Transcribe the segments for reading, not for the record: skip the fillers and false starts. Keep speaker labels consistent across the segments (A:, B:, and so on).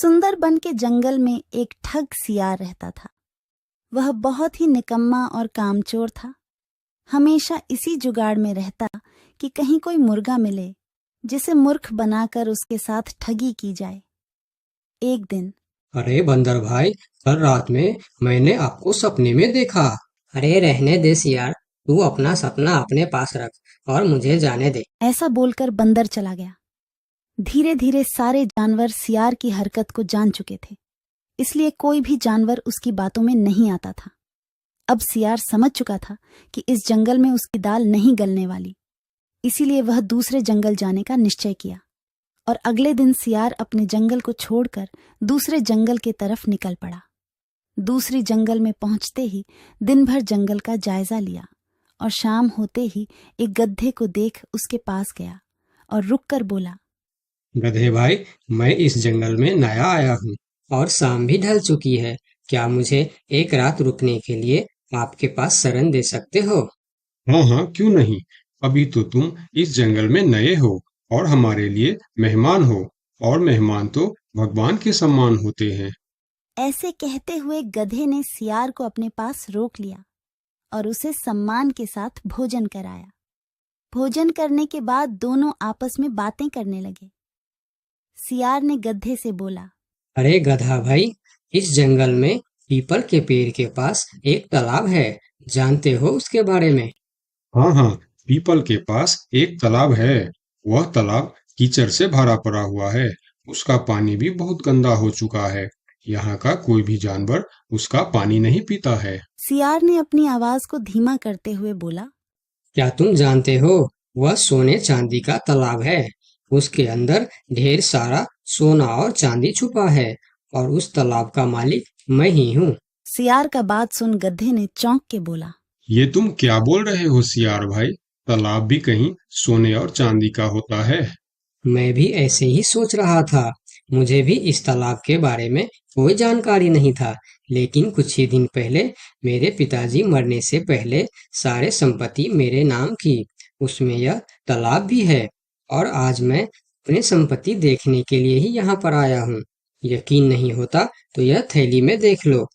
A: सुंदरबन के जंगल में एक ठग सियार रहता था। वह बहुत ही निकम्मा और कामचोर था। हमेशा इसी जुगाड़ में रहता कि कहीं कोई मुर्गा मिले जिसे मूर्ख बनाकर उसके साथ ठगी की जाए। एक दिन
B: अरे बंदर भाई, कल रात में मैंने आपको सपने में देखा। अरे रहने दे सियार, तू अपना सपना अपने पास रख और मुझे जाने दे।
A: ऐसा बोलकर बंदर चला गया। धीरे धीरे सारे जानवर सियार की हरकत को जान चुके थे, इसलिए कोई भी जानवर उसकी बातों में नहीं आता था। अब सियार समझ चुका था कि इस जंगल में उसकी दाल नहीं गलने वाली, इसीलिए वह दूसरे जंगल जाने का निश्चय किया और अगले दिन सियार अपने जंगल को छोड़कर दूसरे जंगल के तरफ निकल पड़ा। दूसरी जंगल में पहुंचते ही दिन भर जंगल का जायजा लिया और शाम होते ही एक गधे को देख उसके पास गया और रुककर बोला,
B: गधे भाई, मैं इस जंगल में नया आया हूँ और शाम भी ढल चुकी है। क्या मुझे एक रात रुकने के लिए आपके पास शरण दे सकते हो?
C: हाँ हाँ, क्यों नहीं। अभी तो तुम इस जंगल में नए हो और हमारे लिए मेहमान हो, और मेहमान तो भगवान के समान होते हैं।
A: ऐसे कहते हुए गधे ने सियार को अपने पास रोक लिया और उसे सम्मान के साथ भोजन कराया। भोजन करने के बाद दोनों आपस में बातें करने लगे। सियार ने गधे से बोला,
B: अरे गधा भाई, इस जंगल में पीपल के पेड़ के पास एक तालाब है, जानते हो उसके बारे में?
C: हाँ हाँ, पीपल के पास एक तालाब है। वह तालाब कीचड़ से भरा पड़ा हुआ है। उसका पानी भी बहुत गंदा हो चुका है। यहाँ का कोई भी जानवर उसका पानी नहीं पीता है।
A: सियार ने अपनी आवाज को धीमा करते हुए बोला,
B: क्या तुम जानते हो, वह सोने चांदी का तालाब है। उसके अंदर ढेर सारा सोना और चांदी छुपा है और उस तालाब का मालिक मैं ही हूँ।
A: सियार का बात सुन गधे ने चौंक के बोला,
C: ये तुम क्या बोल रहे हो सियार भाई? तालाब भी कहीं सोने और चांदी का होता है?
B: मैं भी ऐसे ही सोच रहा था। मुझे भी इस तालाब के बारे में कोई जानकारी नहीं था, लेकिन कुछ ही दिन पहले मेरे पिताजी मरने से पहले सारे संपत्ति मेरे नाम की। उसमें यह तालाब भी है और आज मैं अपनी संपत्ति देखने के लिए ही यहाँ पर आया हूँ। यकीन नहीं होता तो यह थैली में देख लो,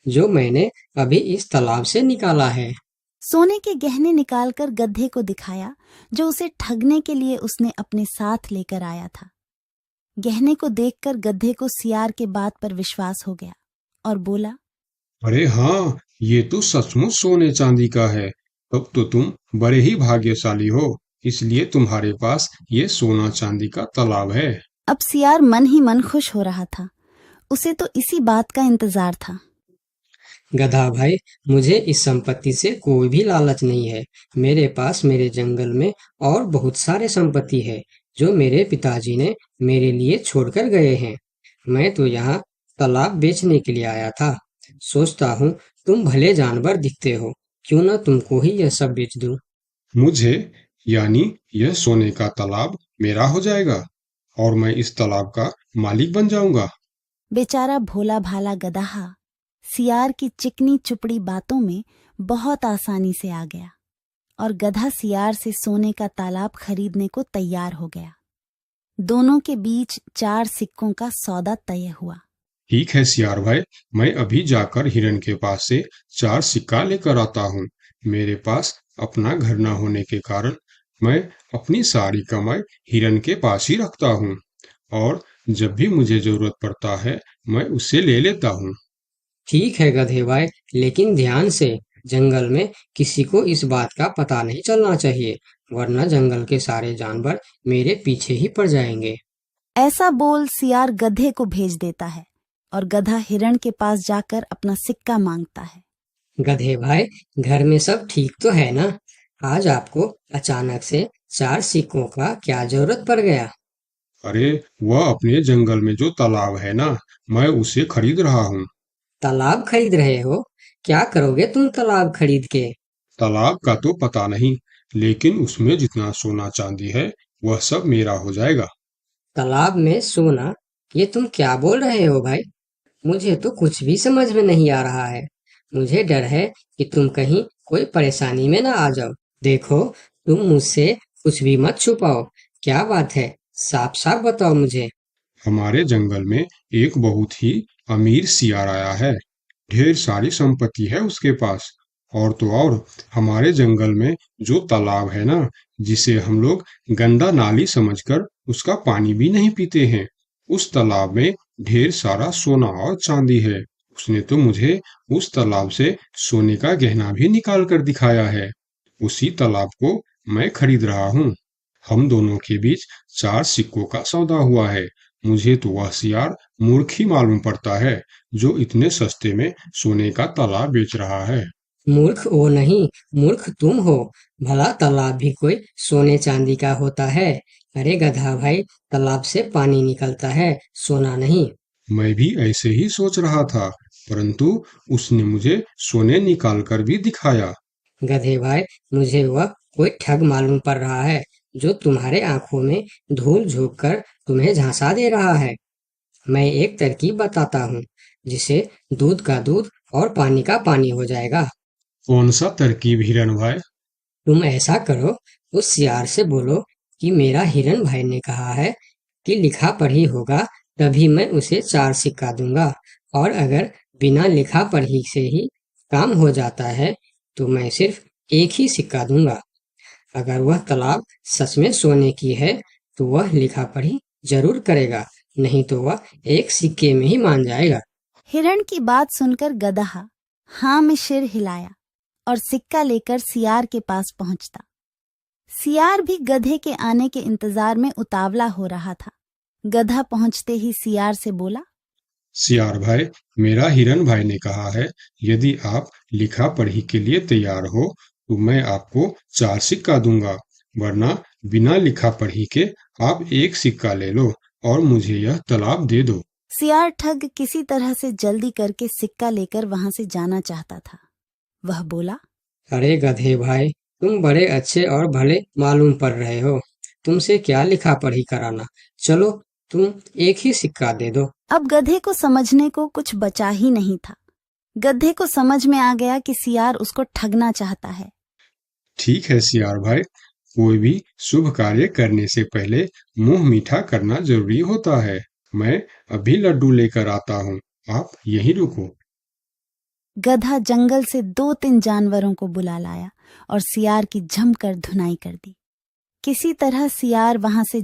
B: जो मैंने अभी इस तालाब से निकाला है।
A: सोने के गहने निकालकर गधे को दिखाया, जो उसे ठगने के लिए उसने अपने साथ लेकर आया था। गहने को देखकर गधे को सियार के बात पर विश्वास हो गया और बोला,
C: अरे हाँ, ये तो सचमुच सोने चांदी का है। तब तो तुम बड़े ही भाग्यशाली हो, इसलिए तुम्हारे पास ये सोना चांदी का तालाब है।
A: अब सियार मन ही मन खुश हो रहा था। उसे तो इसी बात का इंतजार था।
B: गधा भाई, मुझे इस संपत्ति से कोई भी लालच नहीं है। मेरे पास मेरे जंगल में और बहुत सारे संपत्ति है, जो मेरे पिताजी ने मेरे लिए छोड़कर गए हैं। मैं तो यहाँ तालाब बेचने के लिए आया था। सोचता हूँ तुम भले जानवर दिखते हो, क्यों ना तुमको ही यह सब बेच दूं।
C: मुझे, यानी यह सोने का तालाब मेरा हो जाएगा और मैं इस तालाब का मालिक बन जाऊंगा।
A: बेचारा भोला भाला गदहा सियार की चिकनी चुपड़ी बातों में बहुत आसानी से आ गया और गधा सियार से सोने का तालाब खरीदने को तैयार हो गया। दोनों के बीच 4 सिक्कों का सौदा तय हुआ।
C: ठीक है सियार भाई, मैं अभी जाकर हिरन के पास से 4 सिक्का लेकर आता हूँ। मेरे पास अपना घर न होने के कारण मैं अपनी सारी कमाई हिरन के पास ही रखता हूँ, और जब भी मुझे जरूरत पड़ता है मैं उससे ले लेता हूँ।
B: ठीक है गधे भाई, लेकिन ध्यान से, जंगल में किसी को इस बात का पता नहीं चलना चाहिए, वरना जंगल के सारे जानवर मेरे पीछे ही पड़ जाएंगे।
A: ऐसा बोल सियार गधे को भेज देता है और गधा हिरण के पास जाकर अपना सिक्का मांगता है।
B: गधे भाई, घर में सब ठीक तो है ना? आज आपको अचानक से 4 सिक्कों का क्या जरूरत पड़ गया?
C: अरे, वह अपने जंगल में जो तालाब है ना, मैं उसे खरीद रहा हूँ।
B: तालाब खरीद रहे हो? क्या करोगे तुम तालाब खरीद के?
C: तालाब का तो पता नहीं, लेकिन उसमें जितना सोना चांदी है वह सब मेरा हो जाएगा।
B: तालाब में सोना? ये तुम क्या बोल रहे हो भाई? मुझे तो कुछ भी समझ में नहीं आ रहा है। मुझे डर है कि तुम कहीं कोई परेशानी में ना आ जाओ। देखो, तुम मुझसे कुछ भी मत छुपाओ। क्या बात है? साफ साफ बताओ मुझे।
C: हमारे जंगल में एक बहुत ही अमीर सियार आया है। ढेर सारी संपत्ति है उसके पास। और तो और हमारे जंगल में जो तालाब है ना, जिसे हम लोग गंदा नाली समझकर उसका पानी भी नहीं पीते हैं, उस तालाब में ढेर सारा सोना और चांदी है। उसने तो मुझे उस तालाब से सोने का गहना भी निकाल कर दिखाया है। उसी तालाब को मैं खरीद रहा हूँ। हम दोनों के बीच 4 सिक्कों का सौदा हुआ है। मुझे तो वह सियार मूर्ख ही मालूम पड़ता है, जो इतने सस्ते में सोने का तालाब बेच रहा है।
B: मूर्ख वो नहीं, मूर्ख तुम हो। भला तालाब भी कोई सोने चांदी का होता है? अरे गधा भाई, तालाब से पानी निकलता है, सोना नहीं।
C: मैं भी ऐसे ही सोच रहा था, परंतु उसने मुझे सोने निकाल कर भी दिखाया।
B: गधे भाई, मुझे वह कोई ठग मालूम पड़ रहा है, जो तुम्हारे आंखों में धूल झोंक कर तुम्हें झांसा दे रहा है। मैं एक तरकीब बताता हूँ, जिसे दूध का दूध और पानी का पानी हो जाएगा।
C: कौन सा तरकीब हिरन भाई?
B: तुम ऐसा करो, उस सियार से बोलो कि मेरा हिरन भाई ने कहा है कि लिखा पढ़ी होगा तभी मैं उसे 4 सिक्का दूंगा, और अगर बिना लिखा पढ़ी से ही काम हो जाता है तो मैं सिर्फ एक ही सिक्का दूंगा। अगर वह तालाब सच में सोने की है तो वह लिखा पढ़ी जरूर करेगा, नहीं तो वह एक सिक्के में ही मान जाएगा।
A: हिरण की बात सुनकर गधा हाँ में सिर हिलाया और सिक्का लेकर सियार के पास पहुंचता। सियार भी गधे के आने के इंतजार में उतावला हो रहा था। गधा पहुंचते ही सियार से बोला,
C: सियार भाई, मेरा हिरन भाई ने कहा है, यदि आप लिखा पढ़ी के लिए तैयार हो तो मैं आपको 4 सिक्का दूंगा, वरना बिना लिखा पढ़ी के आप एक सिक्का ले लो और मुझे यह तालाब दे दो।
A: सियार ठग किसी तरह से जल्दी करके सिक्का लेकर वहां से जाना चाहता था। वह बोला,
B: अरे गधे भाई, तुम बड़े अच्छे और भले मालूम पड़ रहे हो, तुमसे क्या लिखा पढ़ी कराना। चलो, तुम एक ही सिक्का दे दो।
A: अब गधे को समझने को कुछ बचा ही नहीं था। गधे को समझ में आ गया कि सियार उसको ठगना चाहता है।
C: ठीक है सियार भाई, कोई भी शुभ कार्य करने से पहले मुंह मीठा करना जरूरी होता है। मैं अभी लड्डू लेकर आता हूँ, आप यहीं रुको।
A: गधा जंगल से 2-3 जानवरों को बुला लाया और सियार की जमकर धुनाई कर दी। किसी तरह सियार वहां से